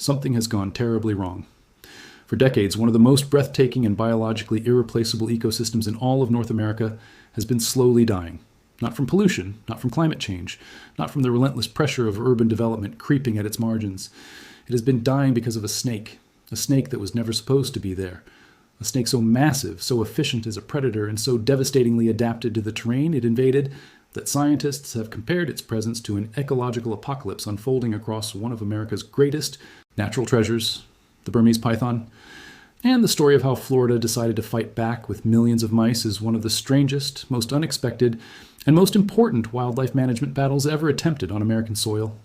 something has gone terribly wrong. For decades, one of the most breathtaking and biologically irreplaceable ecosystems in all of North America has been slowly dying. Not from pollution, not from climate change, not from the relentless pressure of urban development creeping at its margins. It has been dying because of a snake that was never supposed to be there. A snake so massive, so efficient as a predator, and so devastatingly adapted to the terrain it invaded that scientists have compared its presence to an ecological apocalypse unfolding across one of America's greatest natural treasures, the Burmese python. And the story of how Florida decided to fight back with millions of mice is one of the strangest, most unexpected, and most important wildlife management battles ever attempted on American soil.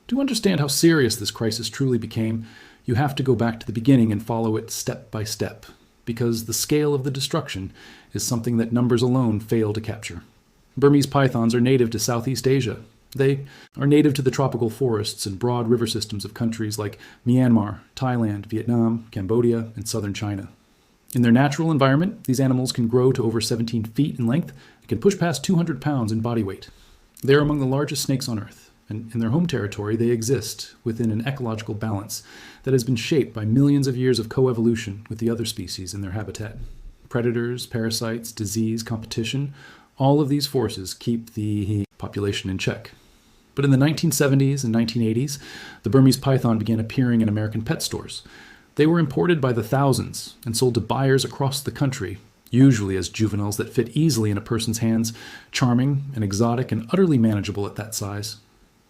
To understand how serious this crisis truly became, you have to go back to the beginning and follow it step by step, because the scale of the destruction is something that numbers alone fail to capture. Burmese pythons are native to Southeast Asia. They are native to the tropical forests and broad river systems of countries like Myanmar, Thailand, Vietnam, Cambodia, and southern China. In their natural environment, these animals can grow to over 17 feet in length and can push past 200 pounds in body weight. They are among the largest snakes on Earth, and in their home territory they exist within an ecological balance that has been shaped by millions of years of coevolution with the other species in their habitat. Predators, parasites, disease, competition, all of these forces keep the population in check. But in the 1970s and 1980s, the Burmese python began appearing in American pet stores. They were imported by the thousands and sold to buyers across the country, usually as juveniles that fit easily in a person's hands, charming and exotic and utterly manageable at that size.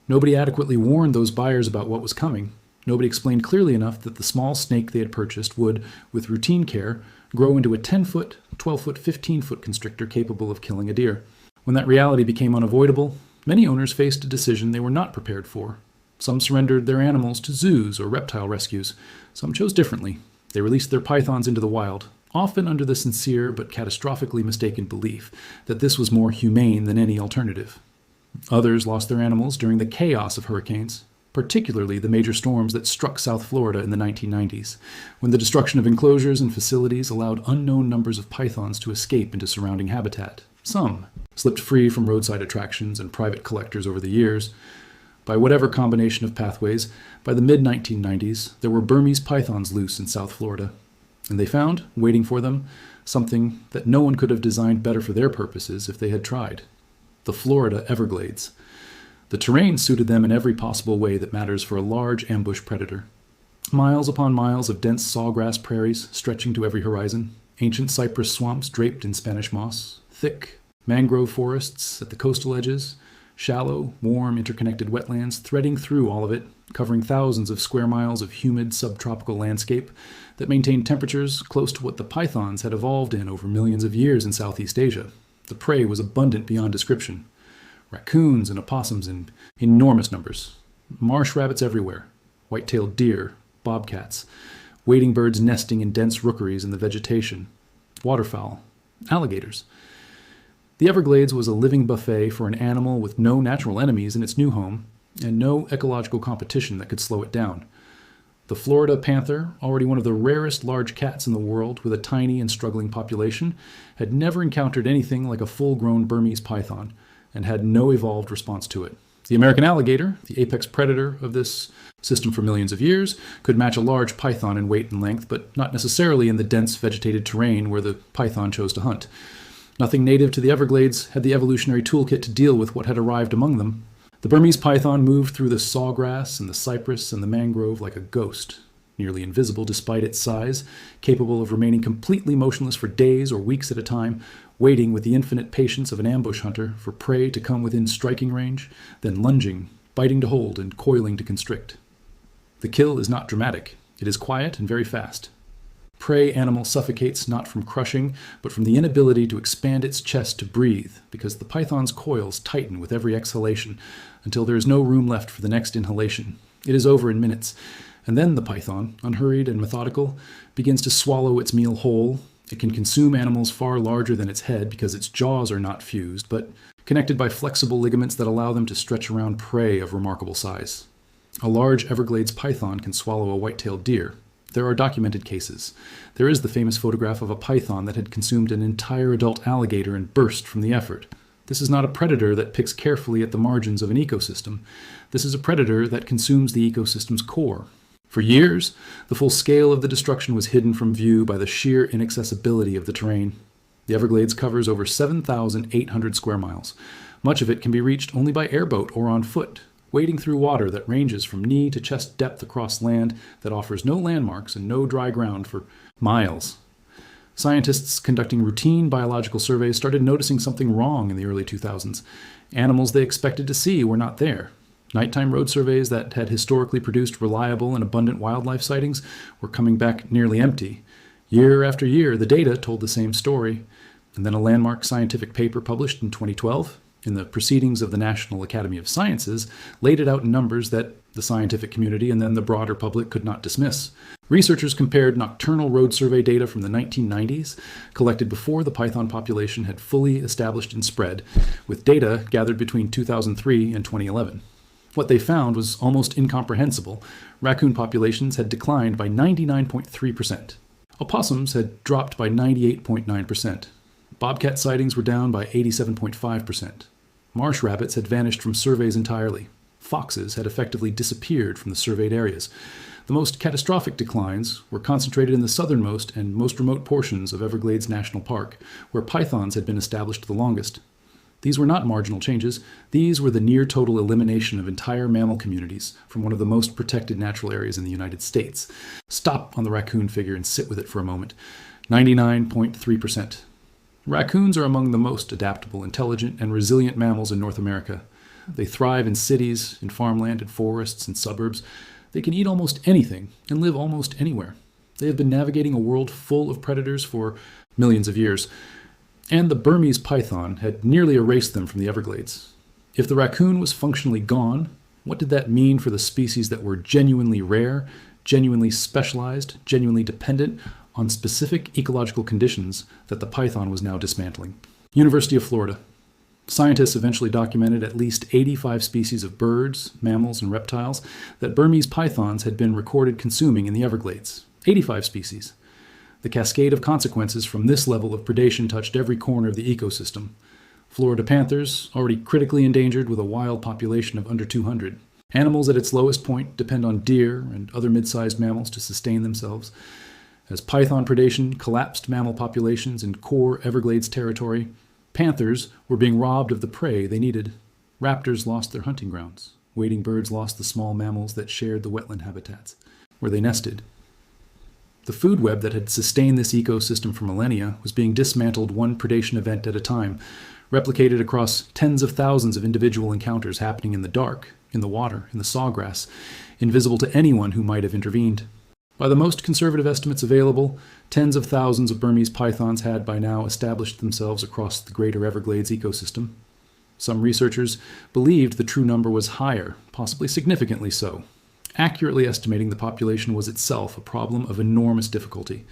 Nobody adequately warned those buyers about what was coming. Nobody explained clearly enough that the small snake they had purchased would, with routine care, grow into a 10-foot, 12-foot, 15-foot constrictor capable of killing a deer. When that reality became unavoidable, many owners faced a decision they were not prepared for. Some surrendered their animals to zoos or reptile rescues. Some chose differently. They released their pythons into the wild, often under the sincere but catastrophically mistaken belief that this was more humane than any alternative. Others lost their animals during the chaos of hurricanes, particularly the major storms that struck South Florida in the 1990s, when the destruction of enclosures and facilities allowed unknown numbers of pythons to escape into surrounding habitat. Some slipped free from roadside attractions and private collectors over the years. By whatever combination of pathways, by the mid-1990s, there were Burmese pythons loose in South Florida. And they found, waiting for them, something that no one could have designed better for their purposes if they had tried: the Florida Everglades. The terrain suited them in every possible way that matters for a large ambush predator. Miles upon miles of dense sawgrass prairies stretching to every horizon, ancient cypress swamps draped in Spanish moss, thick mangrove forests at the coastal edges, shallow, warm, interconnected wetlands threading through all of it, covering thousands of square miles of humid subtropical landscape that maintained temperatures close to what the pythons had evolved in over millions of years in Southeast Asia. The prey was abundant beyond description. Raccoons and opossums in enormous numbers, marsh rabbits everywhere, white-tailed deer, bobcats, wading birds nesting in dense rookeries in the vegetation, waterfowl, alligators. The Everglades was a living buffet for an animal with no natural enemies in its new home and no ecological competition that could slow it down. The Florida panther, already one of the rarest large cats in the world with a tiny and struggling population, had never encountered anything like a full-grown Burmese python and had no evolved response to it. The American alligator, the apex predator of this system for millions of years, could match a large python in weight and length, but not necessarily in the dense vegetated terrain where the python chose to hunt. Nothing native to the Everglades had the evolutionary toolkit to deal with what had arrived among them. The Burmese python moved through the sawgrass and the cypress and the mangrove like a ghost, nearly invisible despite its size, capable of remaining completely motionless for days or weeks at a time, waiting with the infinite patience of an ambush hunter for prey to come within striking range, then lunging, biting to hold, and coiling to constrict. The kill is not dramatic. It is quiet and very fast. Prey animal suffocates not from crushing, but from the inability to expand its chest to breathe, because the python's coils tighten with every exhalation until there is no room left for the next inhalation. It is over in minutes, and then the python, unhurried and methodical, begins to swallow its meal whole. It can consume animals far larger than its head because its jaws are not fused, but connected by flexible ligaments that allow them to stretch around prey of remarkable size. A large Everglades python can swallow a white-tailed deer. There are documented cases. There is the famous photograph of a python that had consumed an entire adult alligator and burst from the effort. This is not a predator that picks carefully at the margins of an ecosystem. This is a predator that consumes the ecosystem's core. For years, the full scale of the destruction was hidden from view by the sheer inaccessibility of the terrain. The Everglades covers over 7,800 square miles. Much of it can be reached only by airboat or on foot, wading through water that ranges from knee to chest depth across land that offers no landmarks and no dry ground for miles. Scientists conducting routine biological surveys started noticing something wrong in the early 2000s. Animals they expected to see were not there. Nighttime road surveys that had historically produced reliable and abundant wildlife sightings were coming back nearly empty. Year after year, the data told the same story. And then a landmark scientific paper published in 2012 in the Proceedings of the National Academy of Sciences laid it out in numbers that the scientific community and then the broader public could not dismiss. Researchers compared nocturnal road survey data from the 1990s, collected before the python population had fully established and spread, with data gathered between 2003 and 2011. What they found was almost incomprehensible. Raccoon populations had declined by 99.3%. Opossums had dropped by 98.9%. Bobcat sightings were down by 87.5%. Marsh rabbits had vanished from surveys entirely. Foxes had effectively disappeared from the surveyed areas. The most catastrophic declines were concentrated in the southernmost and most remote portions of Everglades National Park, where pythons had been established the longest. These were not marginal changes. These were the near-total elimination of entire mammal communities from one of the most protected natural areas in the United States. Stop on the raccoon figure and sit with it for a moment. 99.3%. Raccoons are among the most adaptable, intelligent, and resilient mammals in North America. They thrive in cities, in farmland, in forests, and suburbs. They can eat almost anything and live almost anywhere. They have been navigating a world full of predators for millions of years. And the Burmese python had nearly erased them from the Everglades. If the raccoon was functionally gone, what did that mean for the species that were genuinely rare, genuinely specialized, genuinely dependent on specific ecological conditions that the python was now dismantling? University of Florida. Scientists eventually documented at least 85 species of birds, mammals, and reptiles that Burmese pythons had been recorded consuming in the Everglades. 85 species. The cascade of consequences from this level of predation touched every corner of the ecosystem. Florida panthers, already critically endangered with a wild population of under 200. Animals at its lowest point depend on deer and other mid-sized mammals to sustain themselves. As python predation collapsed mammal populations in core Everglades territory, panthers were being robbed of the prey they needed. Raptors lost their hunting grounds. Wading birds lost the small mammals that shared the wetland habitats where they nested. The food web that had sustained this ecosystem for millennia was being dismantled one predation event at a time, replicated across tens of thousands of individual encounters happening in the dark, in the water, in the sawgrass, invisible to anyone who might have intervened. By the most conservative estimates available, tens of thousands of Burmese pythons had by now established themselves across the greater Everglades ecosystem. Some researchers believed the true number was higher, possibly significantly so. Accurately estimating the population was itself a problem of enormous difficulty.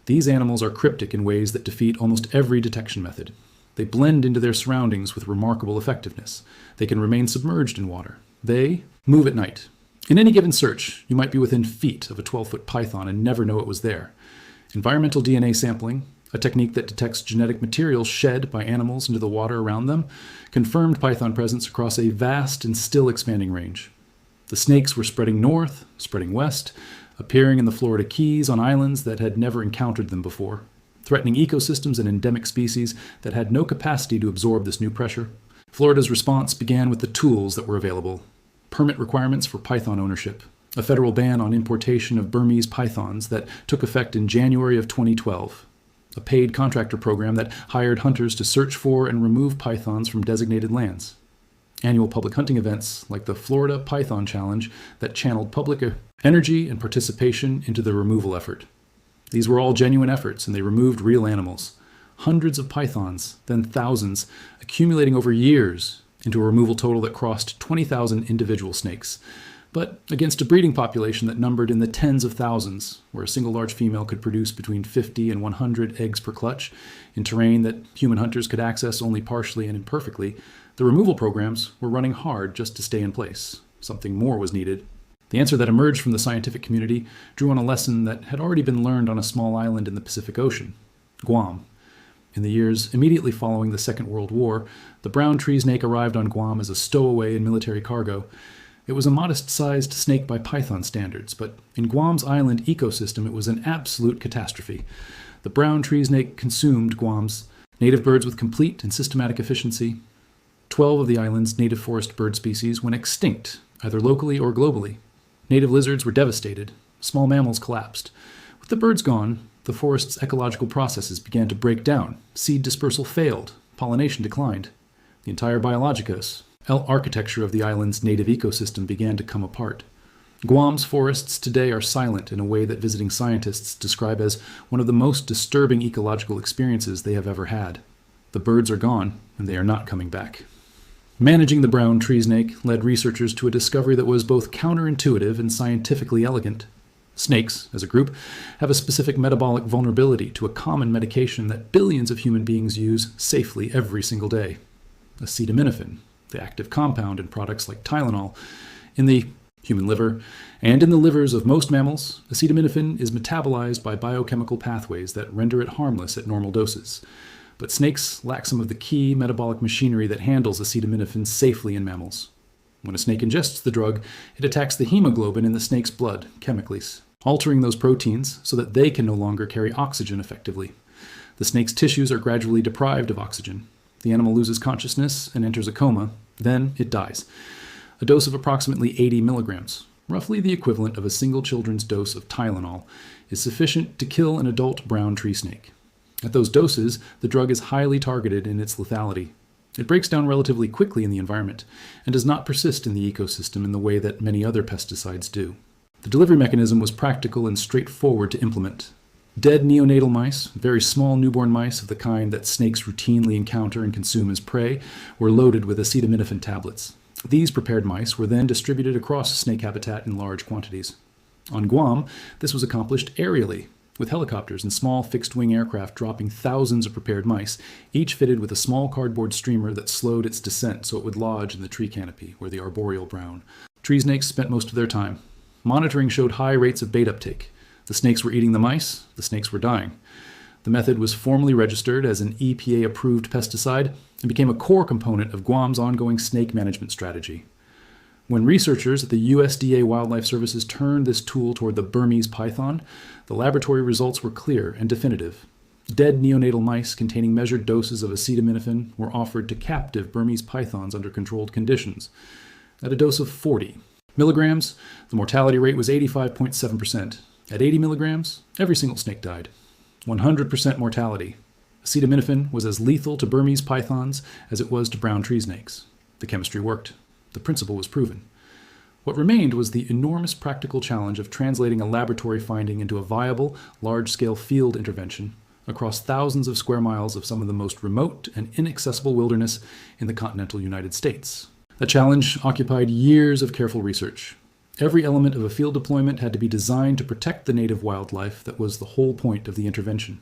These animals are cryptic in ways that defeat almost every detection method. They blend into their surroundings with remarkable effectiveness. They can remain submerged in water. They move at night. In any given search, you might be within feet of a 12-foot python and never know it was there. Environmental DNA sampling, a technique that detects genetic material shed by animals into the water around them, confirmed python presence across a vast and still expanding range. The snakes were spreading north, spreading west, appearing in the Florida Keys on islands that had never encountered them before, threatening ecosystems and endemic species that had no capacity to absorb this new pressure. Florida's response began with the tools that were available: permit requirements for python ownership, a federal ban on importation of Burmese pythons that took effect in January of 2012, a paid contractor program that hired hunters to search for and remove pythons from designated lands, annual public hunting events like the Florida Python Challenge that channeled public energy and participation into the removal effort. These were all genuine efforts, and they removed real animals. Hundreds of pythons, then thousands, accumulating over years into a removal total that crossed 20,000 individual snakes. But against a breeding population that numbered in the tens of thousands, where a single large female could produce between 50 and 100 eggs per clutch, in terrain that human hunters could access only partially and imperfectly, the removal programs were running hard just to stay in place. Something more was needed. The answer that emerged from the scientific community drew on a lesson that had already been learned on a small island in the Pacific Ocean, Guam. In the years immediately following the Second World War, the brown tree snake arrived on Guam as a stowaway in military cargo. It was a modest-sized snake by python standards, but in Guam's island ecosystem it was an absolute catastrophe. The brown tree snake consumed Guam's native birds with complete and systematic efficiency. 12 of the island's native forest bird species went extinct, either locally or globally. Native lizards were devastated. Small mammals collapsed. With the birds gone, the forest's ecological processes began to break down. Seed dispersal failed. Pollination declined. The entire biologicos, architecture of the island's native ecosystem began to come apart. Guam's forests today are silent in a way that visiting scientists describe as one of the most disturbing ecological experiences they have ever had. The birds are gone, and they are not coming back. Managing the brown tree snake led researchers to a discovery that was both counterintuitive and scientifically elegant. Snakes, as a group, have a specific metabolic vulnerability to a common medication that billions of human beings use safely every single day: acetaminophen, the active compound in products like Tylenol. In the human liver and in the livers of most mammals, acetaminophen is metabolized by biochemical pathways that render it harmless at normal doses. But snakes lack some of the key metabolic machinery that handles acetaminophen safely in mammals. When a snake ingests the drug, it attacks the hemoglobin in the snake's blood, chemically, altering those proteins so that they can no longer carry oxygen effectively. The snake's tissues are gradually deprived of oxygen. The animal loses consciousness and enters a coma. Then it dies. A dose of approximately 80 milligrams, roughly the equivalent of a single children's dose of Tylenol, is sufficient to kill an adult brown tree snake. At those doses, the drug is highly targeted in its lethality. It breaks down relatively quickly in the environment and does not persist in the ecosystem in the way that many other pesticides do. The delivery mechanism was practical and straightforward to implement. Dead neonatal mice, very small newborn mice of the kind that snakes routinely encounter and consume as prey, were loaded with acetaminophen tablets. These prepared mice were then distributed across snake habitat in large quantities. On Guam, this was accomplished aerially, with helicopters and small fixed-wing aircraft dropping thousands of prepared mice, each fitted with a small cardboard streamer that slowed its descent so it would lodge in the tree canopy, where the arboreal brown. Tree snakes spent most of their time. Monitoring showed high rates of bait uptake. The snakes were eating the mice, the snakes were dying. The method was formally registered as an EPA-approved pesticide and became a core component of Guam's ongoing snake management strategy. When researchers at the USDA Wildlife Services turned this tool toward the Burmese python, the laboratory results were clear and definitive. Dead neonatal mice containing measured doses of acetaminophen were offered to captive Burmese pythons under controlled conditions. At a dose of 40 milligrams, the mortality rate was 85.7%. At 80 milligrams, every single snake died. 100% mortality. Acetaminophen was as lethal to Burmese pythons as it was to brown tree snakes. The chemistry worked. The principle was proven. What remained was the enormous practical challenge of translating a laboratory finding into a viable, large-scale field intervention across thousands of square miles of some of the most remote and inaccessible wilderness in the continental United States. The challenge occupied years of careful research. Every element of a field deployment had to be designed to protect the native wildlife that was the whole point of the intervention.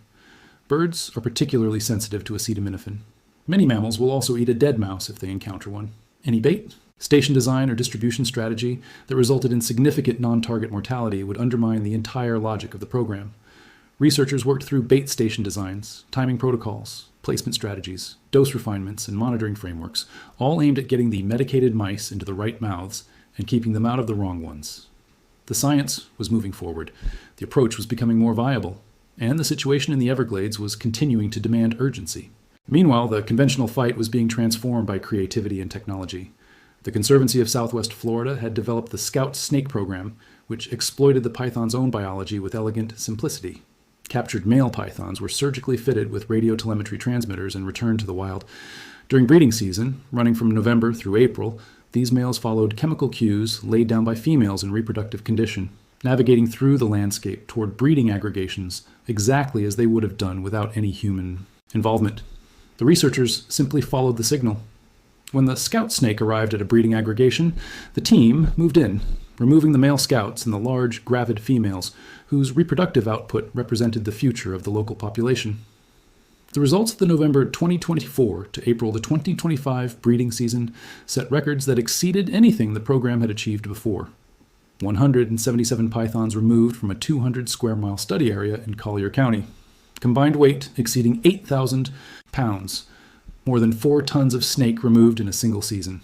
Birds are particularly sensitive to acetaminophen. Many mammals will also eat a dead mouse if they encounter one. Any bait, station design, or distribution strategy that resulted in significant non-target mortality would undermine the entire logic of the program. Researchers worked through bait station designs, timing protocols, placement strategies, dose refinements, and monitoring frameworks, all aimed at getting the medicated mice into the right mouths and keeping them out of the wrong ones. The science was moving forward. The approach was becoming more viable, and the situation in the Everglades was continuing to demand urgency. Meanwhile, the conventional fight was being transformed by creativity and technology. The Conservancy of Southwest Florida had developed the Scout Snake Program, which exploited the python's own biology with elegant simplicity. Captured male pythons were surgically fitted with radiotelemetry transmitters and returned to the wild. During breeding season, running from November through April, these males followed chemical cues laid down by females in reproductive condition, navigating through the landscape toward breeding aggregations exactly as they would have done without any human involvement. The researchers simply followed the signal. When the scout snake arrived at a breeding aggregation, the team moved in, removing the male scouts and the large, gravid females, whose reproductive output represented the future of the local population. The results of the November 2024 to April the 2025 breeding season set records that exceeded anything the program had achieved before. 177 pythons removed from a 200 square mile study area in Collier County. Combined weight exceeding 8,000 pounds, more than 4 tons of snake removed in a single season.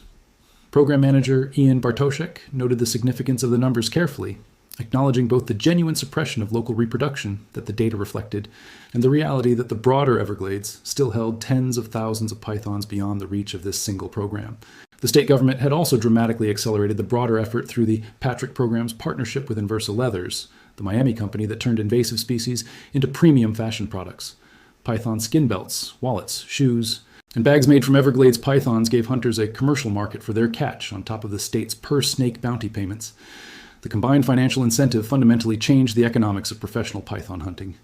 Program manager Ian Bartoszek noted the significance of the numbers carefully, acknowledging both the genuine suppression of local reproduction that the data reflected and the reality that the broader Everglades still held tens of thousands of pythons beyond the reach of this single program. The state government had also dramatically accelerated the broader effort through the Patrick program's partnership with Inversa Leathers, the Miami company that turned invasive species into premium fashion products. Python skin belts, wallets, shoes, and bags made from Everglades pythons gave hunters a commercial market for their catch on top of the state's per-snake bounty payments. The combined financial incentive fundamentally changed the economics of professional python hunting.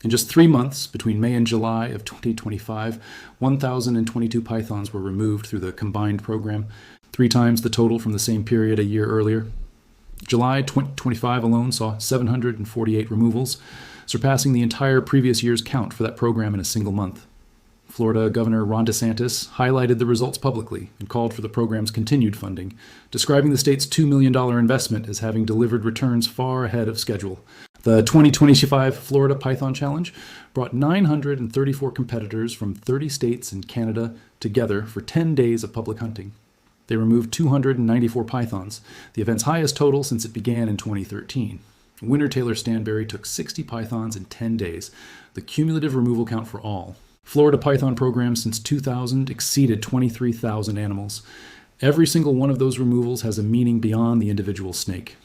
In just 3 months, between May and July of 2025, 1,022 pythons were removed through the combined program, 3 times the total from the same period a year earlier. July 2025 alone saw 748 removals, surpassing the entire previous year's count for that program in a single month. Florida Governor Ron DeSantis highlighted the results publicly and called for the program's continued funding, describing the state's $2 million investment as having delivered returns far ahead of schedule. The 2025 Florida Python Challenge brought 934 competitors from 30 states and Canada together for 10 days of public hunting. They removed 294 pythons, the event's highest total since it began in 2013. Winner Taylor Stanberry took 60 pythons in 10 days, the cumulative removal count for all. Florida Python programs since 2000 exceeded 23,000 animals. Every single one of those removals has a meaning beyond the individual snake.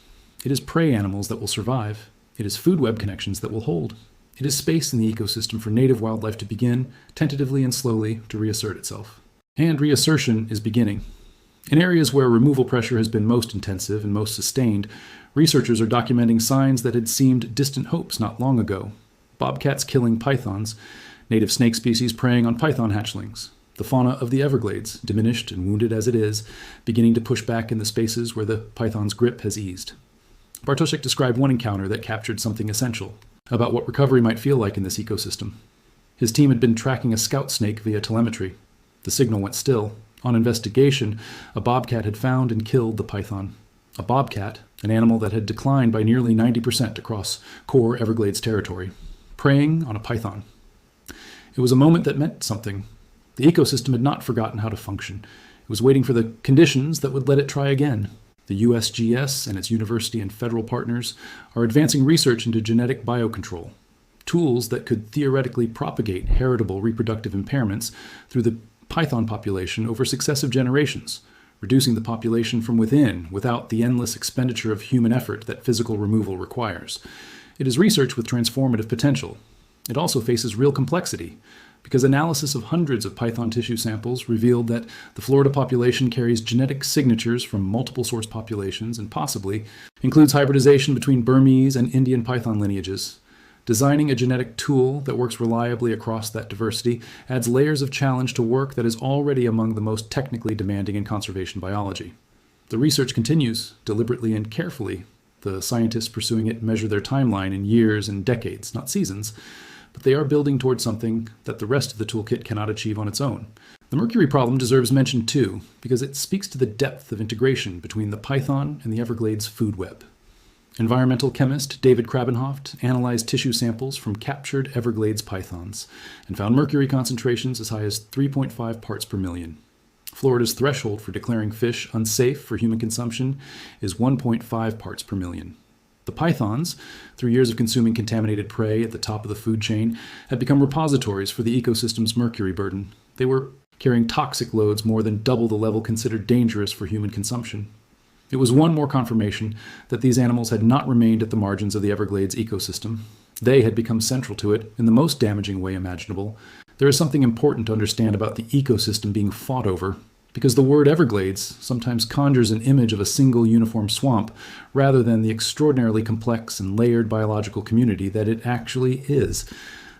It is prey animals that will survive. It is food web connections that will hold. It is space in the ecosystem for native wildlife to begin, tentatively and slowly, to reassert itself. And reassertion is beginning. In areas where removal pressure has been most intensive and most sustained, researchers are documenting signs that had seemed distant hopes not long ago. Bobcats killing pythons, native snake species preying on python hatchlings, the fauna of the Everglades, diminished and wounded as it is, beginning to push back in the spaces where the python's grip has eased. Bartoszek described one encounter that captured something essential about what recovery might feel like in this ecosystem. His team had been tracking a scout snake via telemetry. The signal went still. On investigation, a bobcat had found and killed the python. A bobcat, an animal that had declined by nearly 90% across core Everglades territory, preying on a python. It was a moment that meant something. The ecosystem had not forgotten how to function. It was waiting for the conditions that would let it try again. The USGS and its university and federal partners are advancing research into genetic biocontrol, tools that could theoretically propagate heritable reproductive impairments through the python population over successive generations, reducing the population from within without the endless expenditure of human effort that physical removal requires. It is research with transformative potential. It also faces real complexity, because analysis of hundreds of python tissue samples revealed that the Florida population carries genetic signatures from multiple source populations and possibly includes hybridization between Burmese and Indian python lineages. Designing a genetic tool that works reliably across that diversity adds layers of challenge to work that is already among the most technically demanding in conservation biology. The research continues, deliberately and carefully. The scientists pursuing it measure their timeline in years and decades, not seasons, but they are building towards something that the rest of the toolkit cannot achieve on its own. The mercury problem deserves mention too, because it speaks to the depth of integration between the python and the Everglades food web. Environmental chemist David Krabenhoft analyzed tissue samples from captured Everglades pythons and found mercury concentrations as high as 3.5 parts per million. Florida's threshold for declaring fish unsafe for human consumption is 1.5 parts per million. The pythons, through years of consuming contaminated prey at the top of the food chain, had become repositories for the ecosystem's mercury burden. They were carrying toxic loads more than double the level considered dangerous for human consumption. It was one more confirmation that these animals had not remained at the margins of the Everglades ecosystem. They had become central to it in the most damaging way imaginable. There is something important to understand about the ecosystem being fought over, because the word Everglades sometimes conjures an image of a single uniform swamp rather than the extraordinarily complex and layered biological community that it actually is.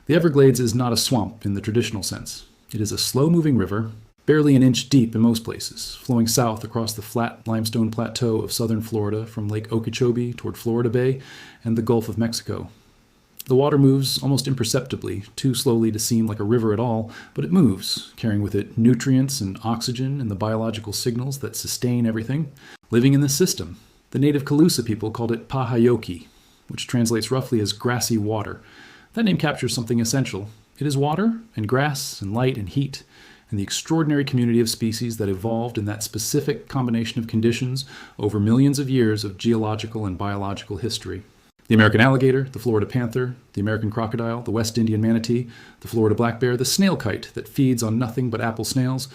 The Everglades is not a swamp in the traditional sense. It is a slow-moving river, barely an inch deep in most places, flowing south across the flat limestone plateau of southern Florida from Lake Okeechobee toward Florida Bay and the Gulf of Mexico. The water moves almost imperceptibly, too slowly to seem like a river at all, but it moves, carrying with it nutrients and oxygen and the biological signals that sustain everything living in the system. The native Calusa people called it Pahayoki, which translates roughly as grassy water. That name captures something essential. It is water and grass and light and heat, and the extraordinary community of species that evolved in that specific combination of conditions over millions of years of geological and biological history. The American alligator, the Florida panther, the American crocodile, the West Indian manatee, the Florida black bear, the snail kite that feeds on nothing but apple snails,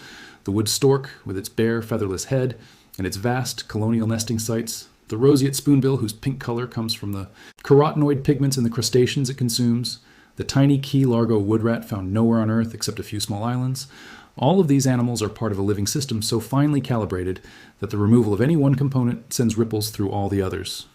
the wood stork with its bare, featherless head and its vast colonial nesting sites, the roseate spoonbill whose pink color comes from the carotenoid pigments in the crustaceans it consumes, the tiny key largo wood rat found nowhere on Earth except a few small islands. All of these animals are part of a living system so finely calibrated that the removal of any one component sends ripples through all the others.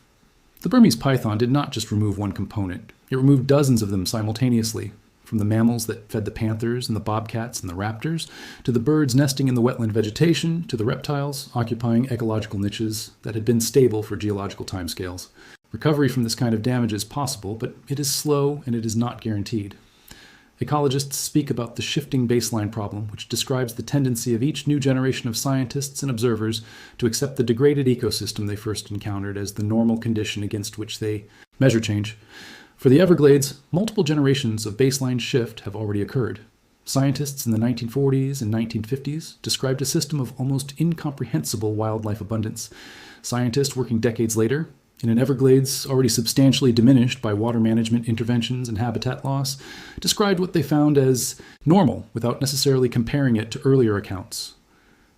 The Burmese python did not just remove one component. It removed dozens of them simultaneously, from the mammals that fed the panthers and the bobcats and the raptors, to the birds nesting in the wetland vegetation, to the reptiles occupying ecological niches that had been stable for geological timescales. Recovery from this kind of damage is possible, but it is slow and it is not guaranteed. Ecologists speak about the shifting baseline problem, which describes the tendency of each new generation of scientists and observers to accept the degraded ecosystem they first encountered as the normal condition against which they measure change. For the Everglades, multiple generations of baseline shift have already occurred. Scientists in the 1940s and 1950s described a system of almost incomprehensible wildlife abundance. Scientists working decades later, in an Everglades already substantially diminished by water management interventions and habitat loss, described what they found as normal without necessarily comparing it to earlier accounts.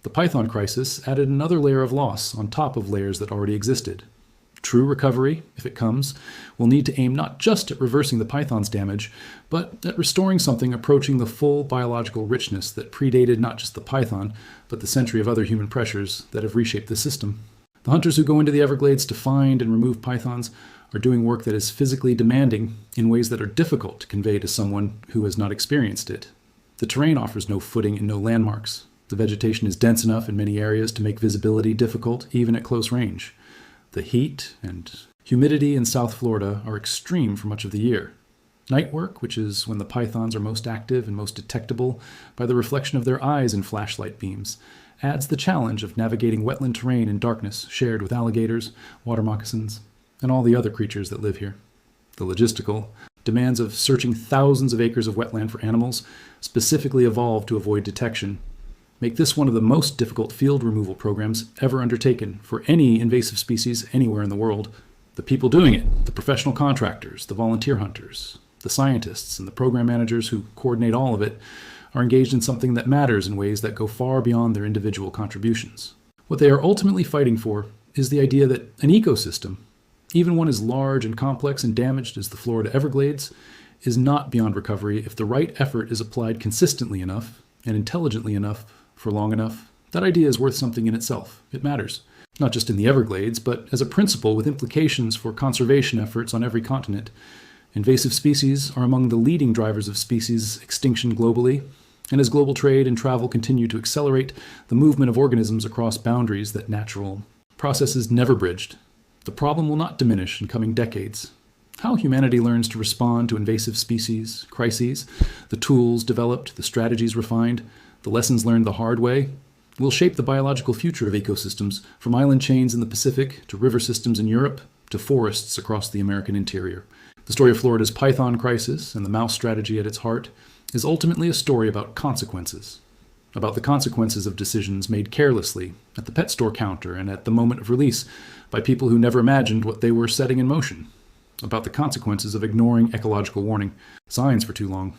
The python crisis added another layer of loss on top of layers that already existed. True recovery, if it comes, will need to aim not just at reversing the python's damage, but at restoring something approaching the full biological richness that predated not just the python, but the century of other human pressures that have reshaped the system. The hunters who go into the Everglades to find and remove pythons are doing work that is physically demanding in ways that are difficult to convey to someone who has not experienced it. The terrain offers no footing and no landmarks. The vegetation is dense enough in many areas to make visibility difficult even at close range. The heat and humidity in South Florida are extreme for much of the year. Night work, which is when the pythons are most active and most detectable by the reflection of their eyes in flashlight beams, adds the challenge of navigating wetland terrain in darkness shared with alligators, water moccasins, and all the other creatures that live here. The logistical demands of searching thousands of acres of wetland for animals specifically evolved to avoid detection make this one of the most difficult field removal programs ever undertaken for any invasive species anywhere in the world. The people doing it, the professional contractors, the volunteer hunters, the scientists, and the program managers who coordinate all of it, are engaged in something that matters in ways that go far beyond their individual contributions. What they are ultimately fighting for is the idea that an ecosystem, even one as large and complex and damaged as the Florida Everglades, is not beyond recovery if the right effort is applied consistently enough and intelligently enough for long enough. That idea is worth something in itself. It matters, not just in the Everglades, but as a principle with implications for conservation efforts on every continent. Invasive species are among the leading drivers of species extinction globally, and as global trade and travel continue to accelerate the movement of organisms across boundaries that natural processes never bridged, the problem will not diminish in coming decades. How humanity learns to respond to invasive species, crises, the tools developed, the strategies refined, the lessons learned the hard way, will shape the biological future of ecosystems, from island chains in the Pacific to river systems in Europe to forests across the American interior. The story of Florida's python crisis and the mouse strategy at its heart is ultimately a story about consequences, about the consequences of decisions made carelessly at the pet store counter and at the moment of release by people who never imagined what they were setting in motion, about the consequences of ignoring ecological warning signs for too long,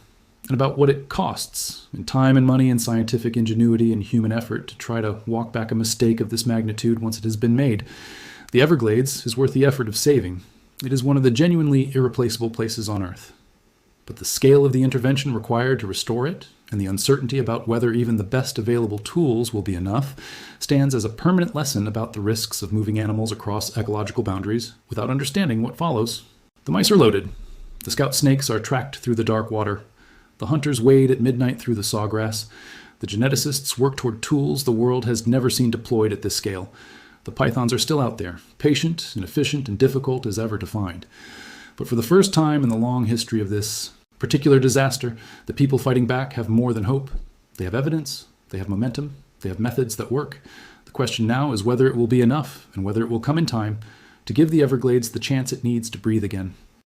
and about what it costs in time and money and scientific ingenuity and human effort to try to walk back a mistake of this magnitude once it has been made. The Everglades is worth the effort of saving. It is one of the genuinely irreplaceable places on Earth. But the scale of the intervention required to restore it, and the uncertainty about whether even the best available tools will be enough, stands as a permanent lesson about the risks of moving animals across ecological boundaries without understanding what follows. The mice are loaded. The scout snakes are tracked through the dark water. The hunters wade at midnight through the sawgrass. The geneticists work toward tools the world has never seen deployed at this scale. The pythons are still out there, patient and efficient and difficult as ever to find. But for the first time in the long history of this particular disaster, the people fighting back have more than hope. They have evidence, they have momentum, they have methods that work. The question now is whether it will be enough and whether it will come in time to give the Everglades the chance it needs to breathe again.